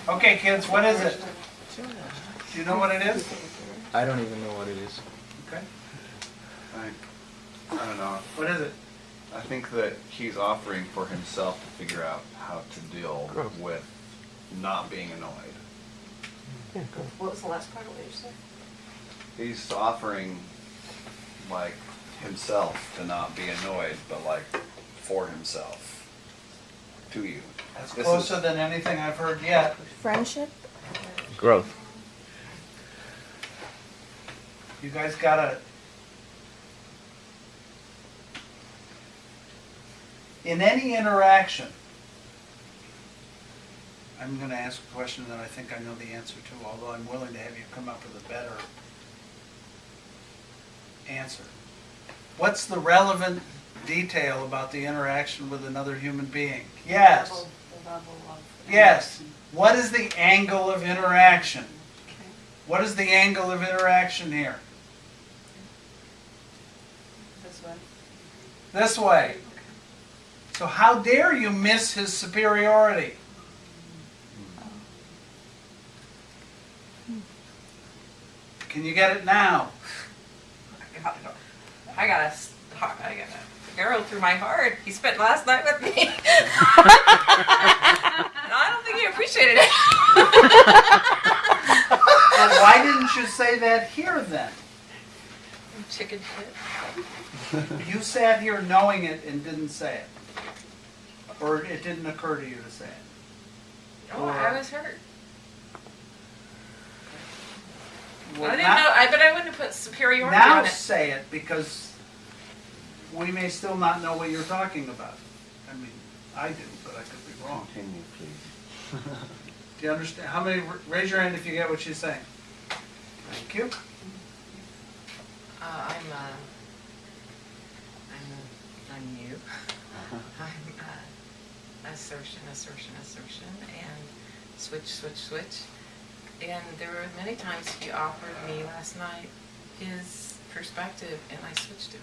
Okay, kids, what is it? Do you know what it is? I don't even know what it is. Okay. I don't know. What is it? I think that he's offering for himself to figure out how to deal Growth. with not being annoyed. What was the last part of what you said? He's offering, like, himself to not be annoyed, but, like, for himself. To you. That's This closer is- than anything I've heard yet. Friendship? Growth. You guys gotta... In any interaction, I'm gonna ask a question that I think I know the answer to, although I'm willing to have you come up with a better answer. What's the relevant detail about the interaction with another human being? Yes. The level of. Yes. What is the angle of interaction? Okay. What is the angle of interaction here? This way. This way. So how dare you miss his superiority? Can you get it now? I got a arrow through my heart. He spent last night with me. And I don't think he appreciated it. And why didn't you say that here then? Chicken shit. You sat here knowing it and didn't say it. Or it didn't occur to you to say it. Oh, I was hurt. Well, I didn't now- know, but I wouldn't have put superiority Now on it. say it, because we may still not know what you're talking about. I mean, I do, but I could be wrong. Continue, please. Do you understand? How many, raise your hand if you get what she's saying. Thank you. I'm you. I'm assertion, and switch. And there were many times he offered me last night his perspective, and I switched it.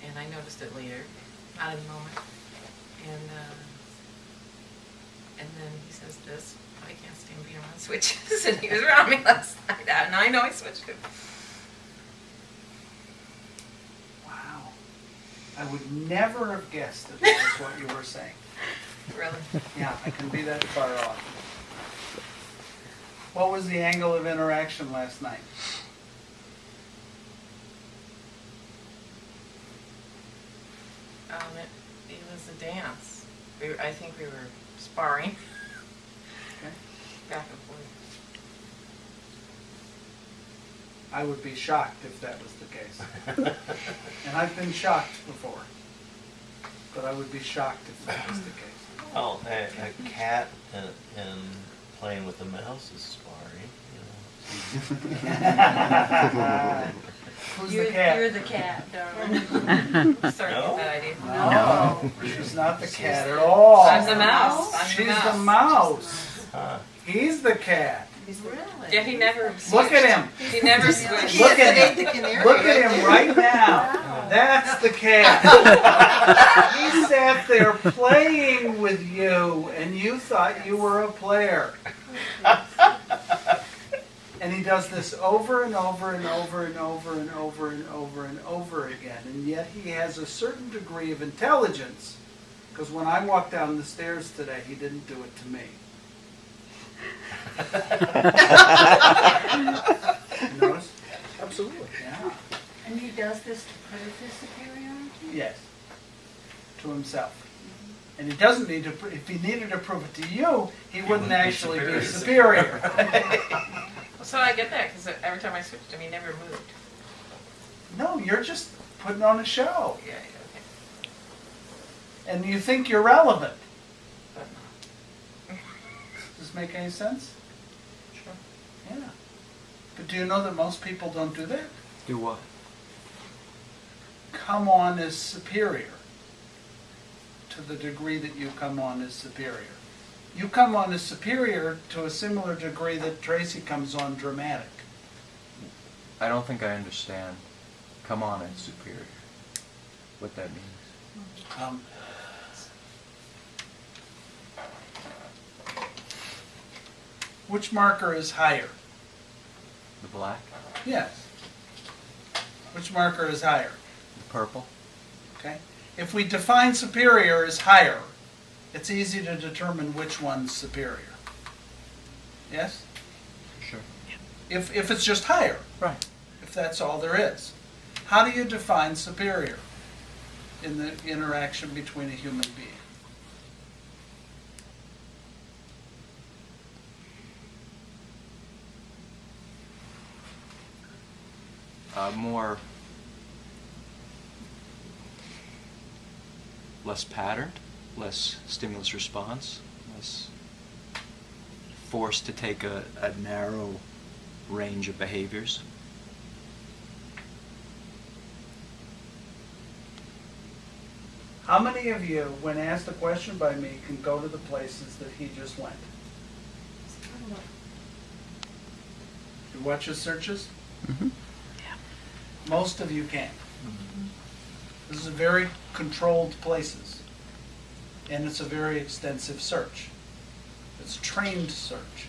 And I noticed it later, not in the moment. And then he says this, I can't stand being around switches, and he was around me last night, and I know I switched it. Wow. I would never have guessed that that was what you were saying. Really? Yeah, I can be that far off. What was the angle of interaction last night? It was a dance. I think we were sparring Okay. back and forth. I would be shocked if that was the case. And I've been shocked before. But I would be shocked if that was the case. Well, a cat and playing with a mouse is sparring, you know. Who's the cat? You're the cat, darling. Sorry to No? get that idea. No, she's not the cat at all. I'm the mouse. I'm She's the the mouse. mouse. Huh. He's the cat. Really? Yeah, he never switched. Look at him. He never switched. Look at him. Look at him right now. That's the cat. He sat there playing with you, and you thought you were a player. And he does this over and over and over and over and over and over and over again. And yet he has a certain degree of intelligence. Because when I walked down the stairs today, he didn't do it to me. You notice? Absolutely. Yeah. And he does this to prove his superiority? Yes. To himself. And he doesn't need to, if he needed to prove it to you, he wouldn't be actually be superior. superior. So I get that, because every time I switched him, he never moved. No, you're just putting on a show. Yeah, okay. And you think you're relevant. But not. Does this make any sense? Sure. Yeah. But do you know that most people don't do that? Do what? Come on as superior to the degree that you come on as superior. You come on as superior to a similar degree that Tracy comes on dramatic. I don't think I understand. Come on, it's superior. What that means. which marker is higher? The black, Yes. Which marker is higher? the purple. Okay? If we define superior as higher, it's easy to determine which one's superior. Yes? Sure. If it's just higher, Right. if that's all there is. How do you define superior in the interaction between a human being? More, less patterned, less stimulus response, less forced to take a narrow range of behaviors. How many of you, when asked a question by me, can go to the places that he just went? You watch his searches? Most of you can't. This is very controlled places. And it's a very extensive search. It's trained search.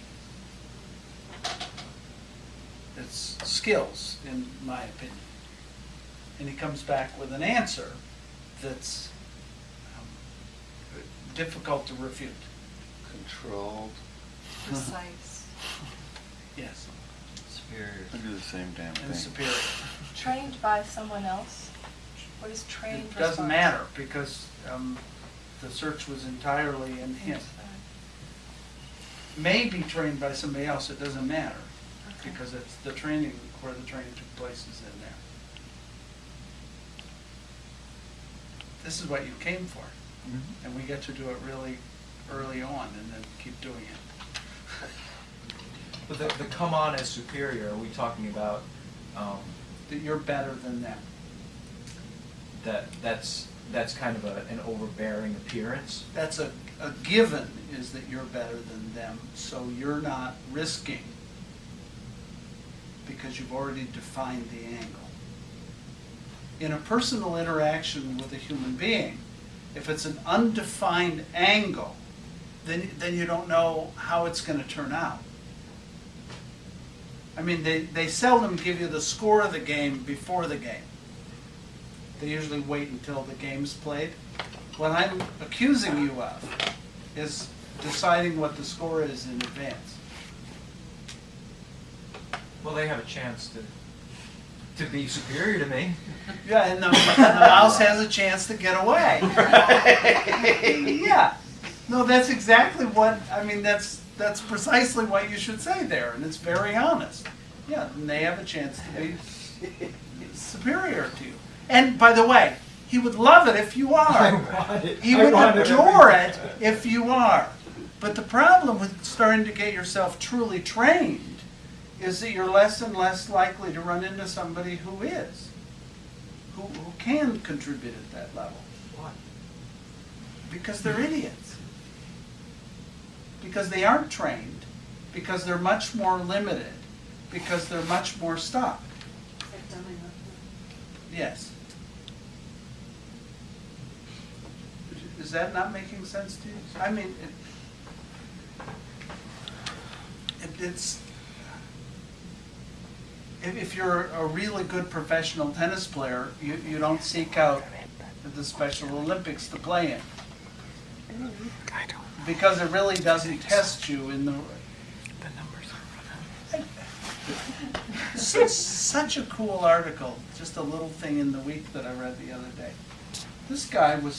It's skills, in my opinion. And he comes back with an answer that's difficult to refute. Controlled. Precise. Yes, Superior. I do the same damn and thing. superior. Trained by someone else? What is trained It doesn't response? matter because the search was entirely in him. May be trained by somebody else, it doesn't matter. Okay. Because it's the training, where the training took place is in there. This is what you came for. And we get to do it really early on and then keep doing it. But the come on as superior, are we talking about That you're better than them. that's kind of an overbearing appearance? That's a given, is that you're better than them, so you're not risking because you've already defined the angle. In a personal interaction with a human being, if it's an undefined angle, then you don't know how it's going to turn out. I mean, they seldom give you the score of the game before the game. They usually wait until the game's played. What I'm accusing you of is deciding what the score is in advance. Well, they have a chance to be superior to me. Yeah, and the mouse has a chance to get away. Yeah. No, that's exactly what, I mean, that's precisely what you should say there, and it's very honest. Yeah, and they have a chance to be superior to you. And by the way, he would love it if you are. He would adore it if you are. But the problem with starting to get yourself truly trained is that you're less and less likely to run into somebody who is, who can contribute at that level. Why? Because they're idiots. Because they aren't trained. Because they're much more limited. Because they're much more stuck. Yes. Is that not making sense to you? I mean, it's... If you're a really good professional tennis player, you don't seek out the Special Olympics to play in. Because it really doesn't test you in the... The numbers are running. Such a cool article, just a little thing in the week that I read the other day. This guy was